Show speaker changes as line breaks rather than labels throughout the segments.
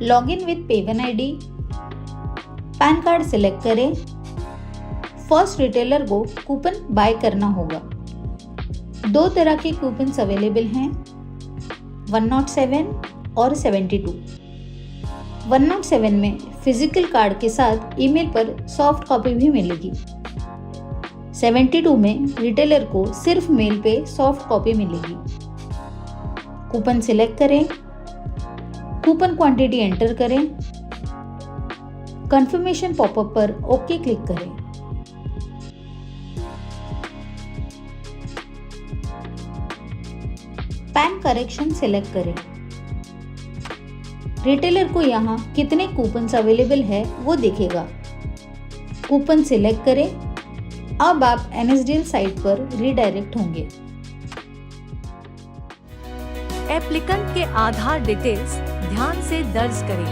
Login with पेवन ID, PAN card select करें। First retailer को कूपन बाय करना होगा। दो तरह के कूपन्स अवेलेबल हैं, 107 और 72। 107 में फिजिकल कार्ड के साथ ईमेल पर सॉफ्ट कॉपी भी मिलेगी। 72 में रिटेलर को सिर्फ मेल पे सॉफ्ट कॉपी मिलेगी। कूपन सिलेक्ट करें, कूपन क्वांटिटी एंटर करें, कंफर्मेशन पॉपअप पर ओके क्लिक करें। पैन करेक्शन सिलेक्ट करें। रिटेलर को यहाँ कितने कूपन्स अवेलेबल है वो दिखेगा। कूपन सिलेक्ट करें। अब आप NSDL साइट पर रीडायरेक्ट होंगे।
एप्लीकेंट के आधार डिटेल्स ध्यान से दर्ज करें।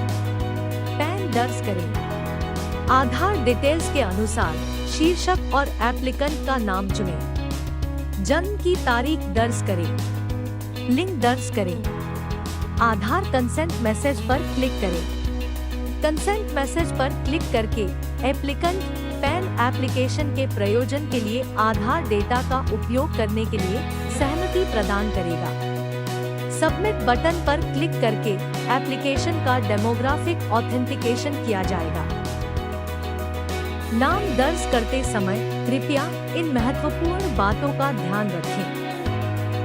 पैन दर्ज करें। आधार डिटेल्स के अनुसार शीर्षक और एप्लीकेंट का नाम चुनें। जन्म की तारीख दर्ज करें। लिंक दर्ज करें। आधार कंसेंट मैसेज पर क्लिक करें। कंसेंट मैसेज पर क्लिक करके एप्लीकेंट पैन एप्लीकेशन के प्रयोजन के लिए आधार डेटा का उपयोग करने के लिए सहमति प्रदान करेगा। सबमिट बटन पर क्लिक करके एप्लीकेशन का डेमोग्राफिक ऑथेंटिकेशन किया जाएगा। नाम दर्ज करते समय कृपया इन महत्वपूर्ण बातों का ध्यान रखें।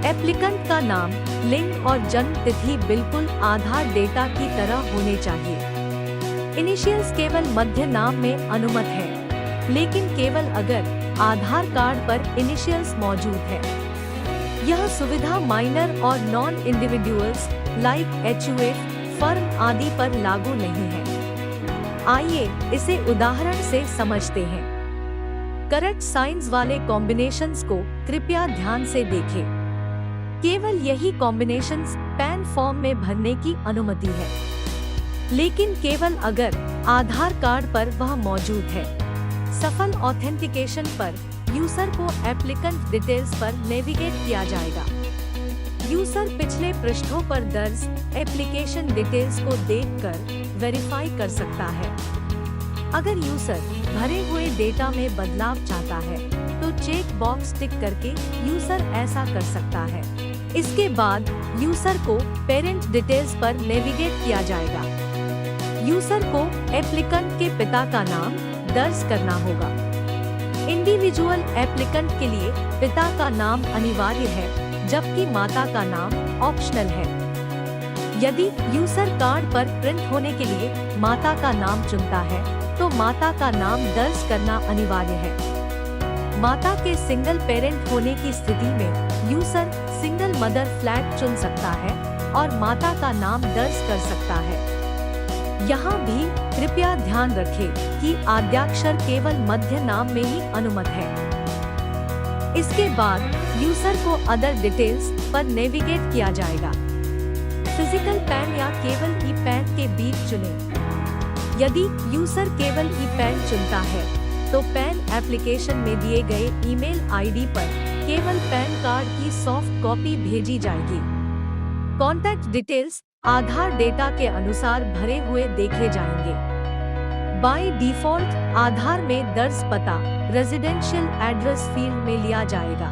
एप्लीकेंट का नाम, लिंग और जन्म तिथि बिल्कुल आधार डेटा की तरह होने चाहिए। इनिशियल्स केवल मध्य नाम में अनुमत है, लेकिन केवल अगर आधार कार्ड पर इनिशियल्स मौजूद है। यह सुविधा माइनर और non individuals like HUF, firm आदि पर लागू नहीं है। आइए इसे उदाहरण से समझते हैं। करेक्ट साइंस वाले कॉम्बिनेशंस को कृपया ध्यान से देखें। केवल यही कॉम्बिनेशंस पैन फॉर्म में भरने की अनुमति है, लेकिन केवल अगर आधार कार्ड पर वह मौजूद है। सफल ऑथेंटिकेशन पर यूजर को एप्लीकेंट डिटेल्स पर नेविगेट किया जाएगा। यूजर पिछले पृष्ठों पर दर्ज एप्लीकेशन डिटेल्स को देखकर वेरीफाई कर सकता है। अगर यूजर भरे हुए डेटा में बदलाव चाहता है, तो चेक बॉक्स टिक करके यूजर ऐसा कर सकता है। इसके बाद यूजर को पेरेंट डिटेल्स पर नेविगेट किया जाएगा। यूजर को एप्लीकेंट के पिता का नाम दर्ज करना होगा। इंडिविजुअल एप्लीकेंट के लिए पिता का नाम अनिवार्य है, जबकि माता का नाम ऑप्शनल है। यदि यूजर कार्ड पर प्रिंट होने के लिए माता का नाम चुनता है, तो माता का नाम दर्ज करना अनिवार्य है। माता के सिंगल पेरेंट होने की स्थिति में यूजर सिंगल मदर फ्लैग चुन सकता है और माता का नाम दर्ज कर सकता है। यहाँ भी कृपया ध्यान रखें कि आद्याक्षर केवल मध्य नाम में ही अनुमत है। इसके बाद यूजर को अदर डिटेल्स पर नेविगेट किया जाएगा। फिजिकल पैन या केवल ई पैन के बीच चुनें। यदि यूजर केवल ई पैन चुनता है, तो पैन एप्लीकेशन में दिए गए ईमेल आईडी पर केवल पैन कार्ड की सॉफ्ट कॉपी भेजी जाएगी। कॉन्टैक्ट डिटेल्स आधार डेटा के अनुसार भरे हुए देखे जाएंगे। बाय डिफॉल्ट आधार में दर्ज पता रेजिडेंशियल एड्रेस फील्ड में लिया जाएगा।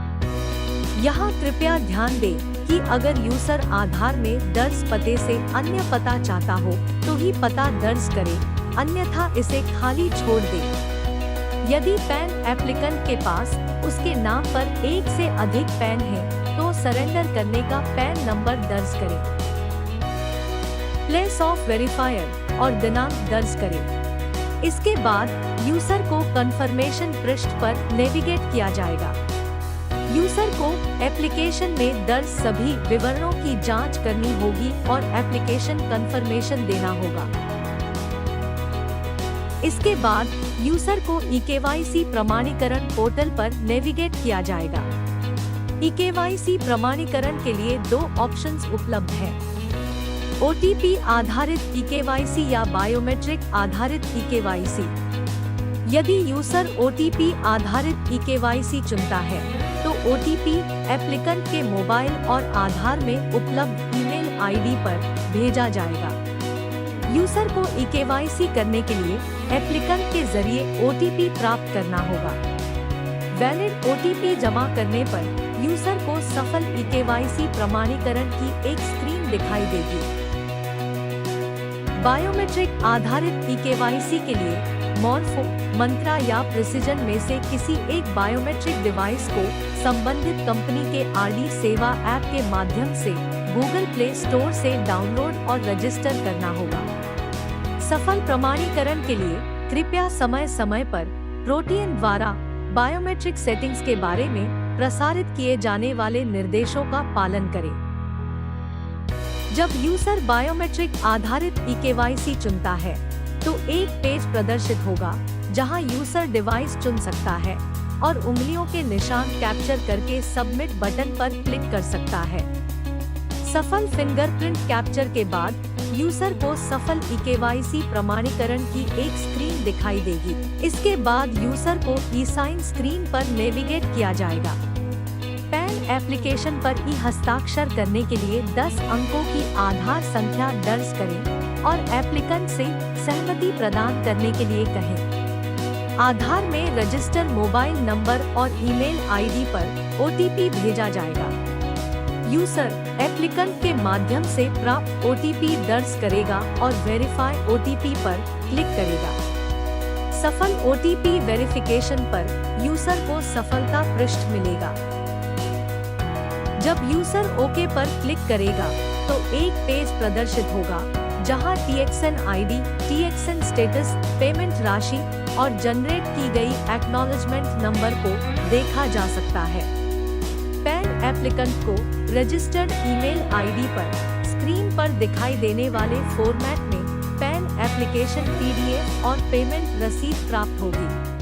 यहाँ कृपया ध्यान दें कि अगर यूजर आधार में दर्ज पते से अन्य पता चाहता हो, तो ही पता दर्ज करे, अन्यथा इसे खाली छोड़ दे। यदि पैन एप्लीकेंट के पास उसके नाम पर एक से अधिक पैन है, तो सरेंडर करने का पैन नंबर दर्ज करें। प्लेस ऑफ वेरीफायर और दिनांक दर्ज करें। इसके बाद यूजर को कंफर्मेशन पृष्ठ पर नेविगेट किया जाएगा। यूजर को एप्लीकेशन में दर्ज सभी विवरणों की जांच करनी होगी और एप्लीकेशन कंफर्मेशन देना होगा। इसके बाद यूजर को eKYC प्रमाणीकरण पोर्टल पर नेविगेट किया जाएगा। eKYC प्रमाणीकरण के लिए दो ऑप्शंस उपलब्ध हैं। OTP आधारित eKYC या बायोमेट्रिक आधारित eKYC। यदि यूजर OTP आधारित eKYC चुनता है, तो OTP एप्लीकेंट के मोबाइल और आधार में उपलब्ध ईमेल आईडी पर भेजा जाएगा। यूजर को eKYC करने के लिए एप्लीकेंट के जरिए OTP प्राप्त करना होगा। वैलिड OTP जमा करने पर यूजर को सफल eKYC प्रमाणीकरण की एक स्क्रीन दिखाई देगी। बायोमेट्रिक आधारित eKYC के लिए मॉर्फो, मंत्रा या प्रिसिजन में से किसी एक बायोमेट्रिक डिवाइस को संबंधित कंपनी के RD सेवा ऐप के माध्यम से गूगल प्ले स्टोर से डाउनलोड और रजिस्टर करना होगा। सफल प्रमाणीकरण के लिए कृपया समय समय पर प्रोटियन द्वारा बायोमेट्रिक सेटिंग्स के बारे में प्रसारित किए जाने वाले निर्देशों का पालन करें। जब यूजर बायोमेट्रिक आधारित eKYC चुनता है तो एक पेज प्रदर्शित होगा जहां यूजर डिवाइस चुन सकता है और उंगलियों के निशान कैप्चर करके सबमिट बटन पर क्लिक कर सकता है। सफल फिंगरप्रिंट कैप्चर के बाद यूजर को सफल eKYC प्रमाणीकरण की एक स्क्रीन दिखाई देगी। इसके बाद यूजर को e-साइन स्क्रीन पर नेविगेट किया जाएगा। पैन एप्लीकेशन पर हस्ताक्षर करने के लिए 10 अंकों की आधार संख्या दर्ज करें और एप्लीकेंट से सहमति प्रदान करने के लिए कहें। आधार में रजिस्टर मोबाइल नंबर और ईमेल आईडी पर OTP भेजा जाएगा। यूजर एप्लीकेंट के माध्यम से प्राप्त OTP दर्ज करेगा और वेरीफाई OTP पर क्लिक करेगा। सफल OTP वेरिफिकेशन पर यूजर को सफलता पृष्ठ मिलेगा। जब यूजर ओके पर क्लिक करेगा तो एक पेज प्रदर्शित होगा जहां TXN ID, TXN status, payment राशि और जनरेट की गई एक्नॉलेजमेंट नंबर को देखा जा सकता है। पैन एप्लीकेंट को रजिस्टर्ड ईमेल आईडी पर स्क्रीन पर दिखाई देने वाले फॉर्मेट में पैन एप्लीकेशन PDF और पेमेंट रसीद प्राप्त होगी।